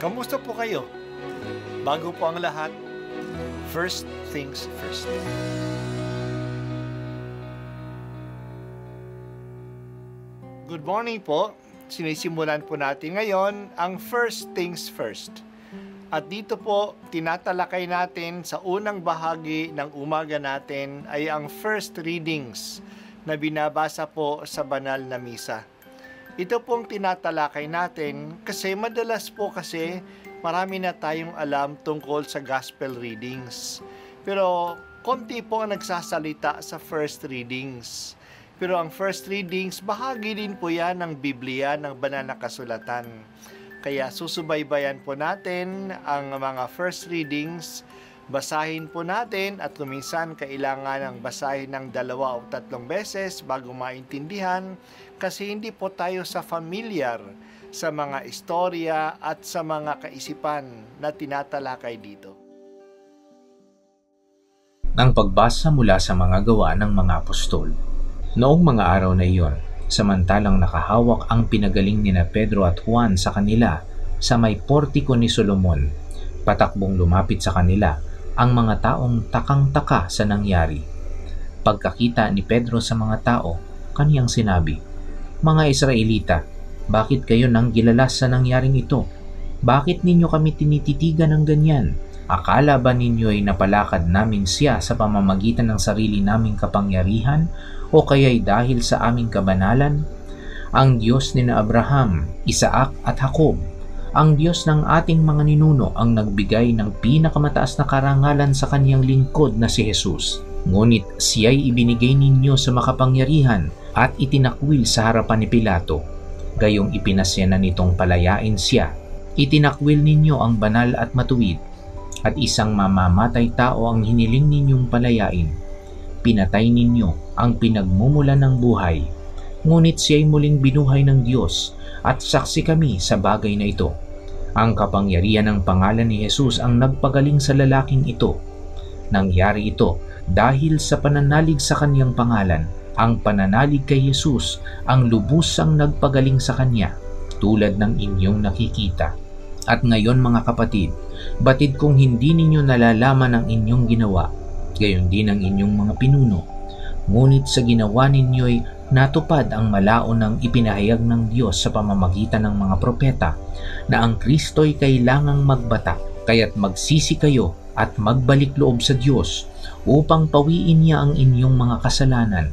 Kamusta po kayo? Bago po ang lahat, first things first. Good morning po. Sinisimulan po natin ngayon ang first things first. At dito po, tinatalakay natin sa unang bahagi ng umaga natin ay ang first readings na binabasa po sa banal na misa. Ito pong tinatalakay natin kasi madalas po kasi marami na tayong alam tungkol sa gospel readings. Pero konti po ang nagsasalita sa first readings. Pero ang first readings, bahagi din po yan ng Biblia, ng banal na kasulatan. Kaya susubaybayan po natin ang mga first readings, basahin po natin at kuminsan kailangan ng basahin ng 2 o 3 beses bago maintindihan kasi hindi po tayo familiar sa mga istorya at sa mga kaisipan na tinatalakay dito. Ang pagbasa mula sa mga gawa ng mga apostol. Noong mga araw na iyon, samantalang nakahawak ang pinagaling nina Pedro at Juan sa kanila sa may portiko ni Solomon, patakbong lumapit sa kanila ang mga taong takang-taka sa nangyari. Pagkakita ni Pedro sa mga tao, kaniyang sinabi, "Mga Israelita, bakit kayo nang gilalas sa nangyaring ito? Bakit ninyo kami tinititigan ng ganyan? Akala ba ninyo'y napalakad namin siya sa pamamagitan ng sarili naming kapangyarihan o kaya'y dahil sa aming kabanalan? Ang Diyos ni Abraham, Isaac at Jacob, ang Diyos ng ating mga ninuno ang nagbigay ng pinakamataas na karangalan sa kaniyang lingkod na si Jesus. Ngunit siya'y ibinigay ninyo sa makapangyarihan at itinakwil sa harapan ni Pilato. Gayong ipinasya na nitong palayain siya. Itinakwil ninyo ang banal at matuwid, at isang mamamatay tao ang hiniling ninyong palayain. Pinatay ninyo ang pinagmumula ng buhay, ngunit siya'y muling binuhay ng Diyos at saksi kami sa bagay na ito. Ang kapangyarihan ng pangalan ni Jesus ang nagpagaling sa lalaking ito. Nangyari ito dahil sa pananalig sa kaniyang pangalan. Ang pananalig kay Jesus ang lubusang nagpagaling sa kanya, tulad ng inyong nakikita. At ngayon mga kapatid, batid kung hindi ninyo nalalaman ang inyong ginawa, gayon din ang inyong mga pinuno. Ngunit sa ginawa ninyo'y natupad ang malao ng ipinahayag ng Diyos sa pamamagitan ng mga propeta na ang Kristo'y kailangang magbata, kaya't magsisi kayo at magbalik loob sa Diyos upang pawiin niya ang inyong mga kasalanan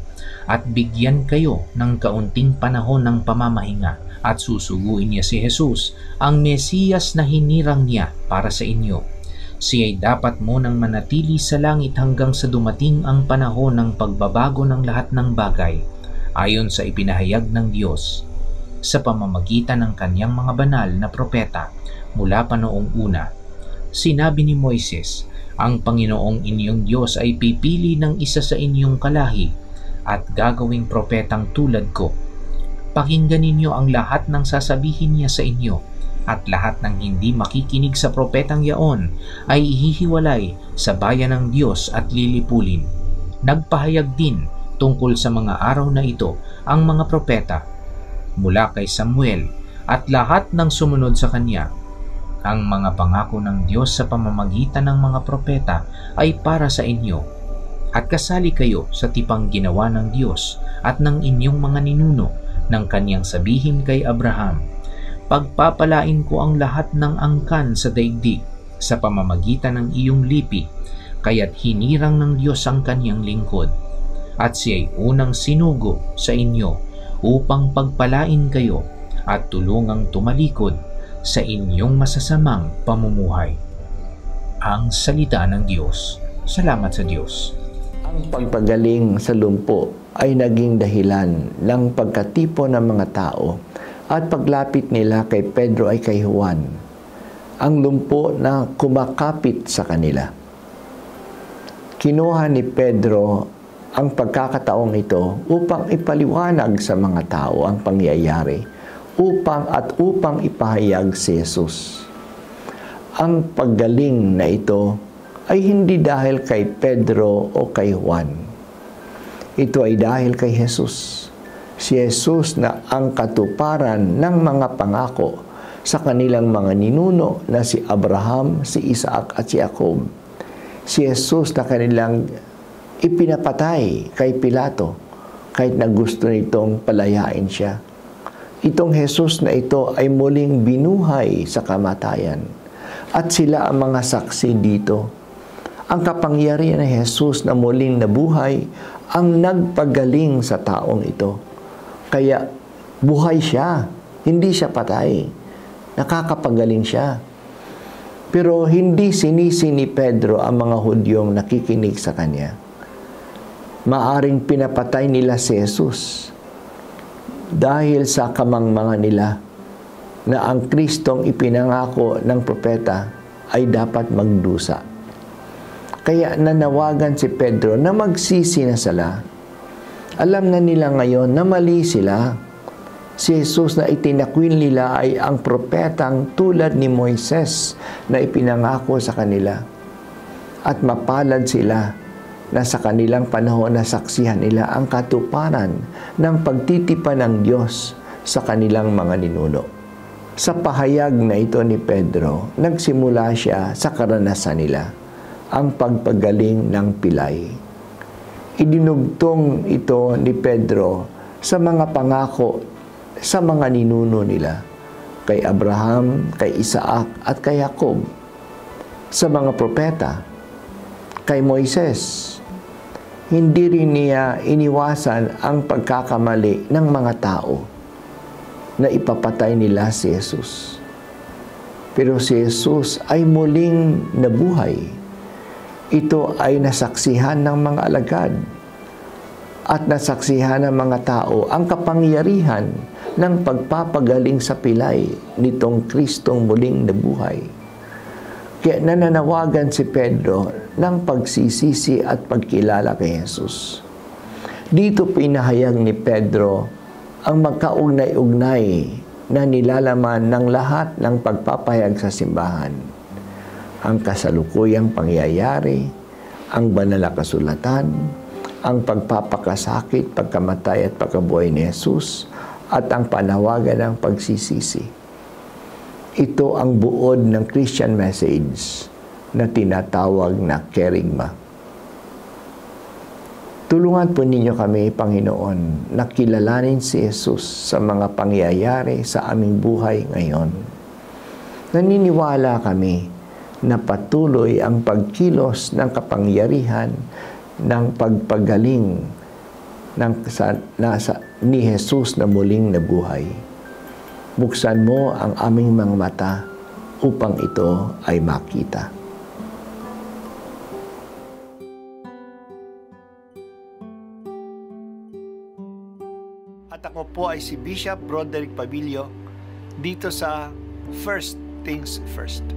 at bigyan kayo ng kaunting panahon ng pamamahinga, at susuguin niya si Jesus, ang Mesiyas na hinirang niya para sa inyo. Siya'y dapat munang manatili sa langit hanggang sa dumating ang panahon ng pagbabago ng lahat ng bagay, ayon sa ipinahayag ng Diyos sa pamamagitan ng kaniyang mga banal na propeta mula pa noong una. Sinabi ni Moises, ang Panginoong inyong Diyos ay pipili ng isa sa inyong kalahi at gagawing propetang tulad ko. Pakinggan ninyo ang lahat ng sasabihin niya sa inyo, at lahat ng hindi makikinig sa propetang yaon ay ihihiwalay sa bayan ng Diyos at lilipulin. Nagpahayag din tungkol sa mga araw na ito ang mga propeta mula kay Samuel at lahat ng sumunod sa kanya. Ang mga pangako ng Diyos sa pamamagitan ng mga propeta ay para sa inyo, at kasali kayo sa tipang ginawa ng Diyos at ng inyong mga ninuno ng kaniyang sabihin kay Abraham, pagpapalain ko ang lahat ng angkan sa daigdig sa pamamagitan ng iyong lipi, kaya't hinirang ng Diyos ang kaniyang lingkod, at siya'y unang sinugo sa inyo upang pagpalain kayo at tulungang tumalikod sa inyong masasamang pamumuhay. Ang salita ng Diyos. Salamat sa Diyos. Ang pagpagaling sa lumpo ay naging dahilan ng pagkatipo ng mga tao at paglapit nila kay Pedro ay kay Juan, ang lumpo na kumakapit sa kanila. Kinuha ni Pedro ang pagkakataong ito upang ipaliwanag sa mga tao ang pangyayari upang ipahayag si Jesus. Ang paggaling na ito ay hindi dahil kay Pedro o kay Juan. Ito ay dahil kay Jesus. Si Jesus na ang katuparan ng mga pangako sa kanilang mga ninuno na si Abraham, si Isaac at si Jacob. Si Jesus na kanilang ipinapatay kay Pilato kahit na gusto nitong palayain siya. Itong Jesus na ito ay muling binuhay sa kamatayan at sila ang mga saksi dito. Ang kapangyarihan ng Jesus na muling nabuhay ang nagpagaling sa taong ito. Kaya buhay siya, hindi siya patay. Nakakapagaling siya. Pero hindi sinisi ni Pedro ang mga Hudyong nakikinig sa kanya. Maaring pinapatay nila si Jesus dahil sa kamangmangan nila na ang Kristong ipinangako ng propeta ay dapat magdusa. Kaya nanawagan si Pedro na magsisi na sila. Alam na nila ngayon na mali sila. Si Jesus na itinakwil nila ay ang propetang tulad ni Moises na ipinangako sa kanila. At mapalad sila na sa kanilang panahon na saksihan nila ang katuparan ng pagtitipan ng Diyos sa kanilang mga ninuno. Sa pahayag na ito ni Pedro, nagsimula siya sa karanasan nila, ang pagpagaling ng pilay. Idinugtong ito ni Pedro sa mga pangako sa mga ninuno nila, kay Abraham, kay Isaac at kay Jacob, sa mga propeta, kay Moises. Hindi rin niya iniwasan ang pagkakamali ng mga tao na ipapatay nila si Jesus. Pero si Jesus ay muling nabuhay. Ito ay nasaksihan ng mga alagad at nasaksihan ng mga tao ang kapangyarihan ng pagpapagaling sa pilay nitong Kristong muling nabuhay. Kaya nananawagan si Pedro ng pagsisisi at pagkilala kay Jesus. Dito pinahayag ni Pedro ang magkaugnay-ugnay na nilalaman ng lahat ng pagpapahayag sa simbahan. Ang kasalukuyang pangyayari, ang banal na kasulatan, ang pagpapakasakit, pagkamatay at pagkabuhay ni Jesus, at ang panawagan ng pagsisisi. Ito ang buod ng Christian message na tinatawag na kerygma. Tulungan po ninyo kami, Panginoon, na kilalanin si Jesus sa mga pangyayari sa aming buhay ngayon. Naniniwala kami na patuloy ang pagkilos ng kapangyarihan ng pagpagaling ni Jesus na muling nabuhay. Buksan mo ang aming mga mata upang ito ay makita. At ako po ay si Bishop Broderick Pabilio dito sa First Things First.